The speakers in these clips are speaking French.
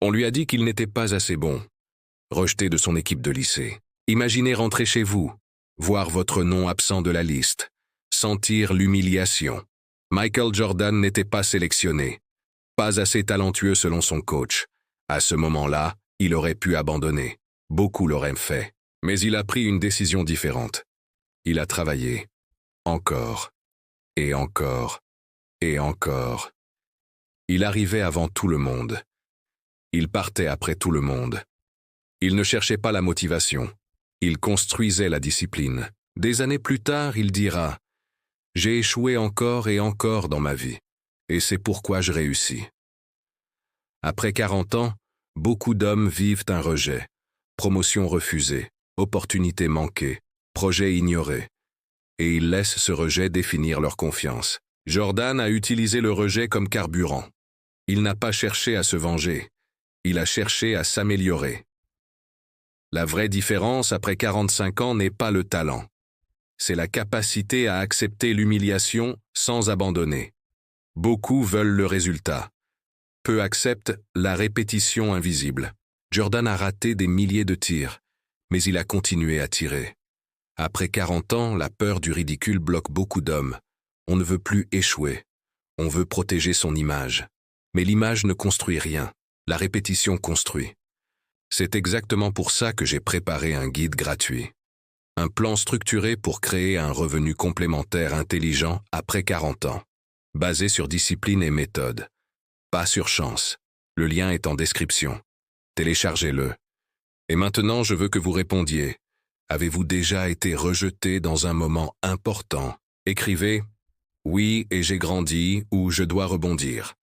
On lui a dit qu'il n'était pas assez bon. Rejeté de son équipe de lycée. Imaginez rentrer chez vous, voir votre nom absent de la liste, sentir l'humiliation. Michael Jordan n'était pas sélectionné, pas assez talentueux selon son coach. À ce moment-là, il aurait pu abandonner. Beaucoup l'auraient fait. Mais il a pris une décision différente. Il a travaillé. Encore. Et encore. Et encore. Il arrivait avant tout le monde. Il partait après tout le monde. Il ne cherchait pas la motivation. Il construisait la discipline. Des années plus tard, il dira « J'ai échoué encore et encore dans ma vie, et c'est pourquoi je réussis. » Après 40 ans, beaucoup d'hommes vivent un rejet. Promotion refusée, opportunité manquée, projet ignoré. Et ils laissent ce rejet définir leur confiance. Jordan a utilisé le rejet comme carburant. Il n'a pas cherché à se venger. Il a cherché à s'améliorer. La vraie différence après 45 ans n'est pas le talent. C'est la capacité à accepter l'humiliation sans abandonner. Beaucoup veulent le résultat. Peu acceptent la répétition invisible. Jordan a raté des milliers de tirs, mais il a continué à tirer. Après 40 ans, la peur du ridicule bloque beaucoup d'hommes. On ne veut plus échouer. On veut protéger son image. Mais l'image ne construit rien. La répétition construit. C'est exactement pour ça que j'ai préparé un guide gratuit. Un plan structuré pour créer un revenu complémentaire intelligent après 40 ans. Basé sur discipline et méthode. Pas sur chance. Le lien est en description. Téléchargez-le. Et maintenant, je veux que vous répondiez. Avez-vous déjà été rejeté dans un moment important? Écrivez « Oui, et j'ai grandi » ou « Je dois rebondir ».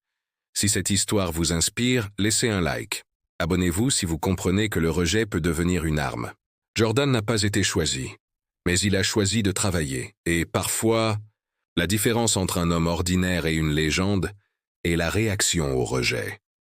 Si cette histoire vous inspire, laissez un like. Abonnez-vous si vous comprenez que le rejet peut devenir une arme. Jordan n'a pas été choisi, mais il a choisi de travailler. Et parfois, la différence entre un homme ordinaire et une légende est la réaction au rejet.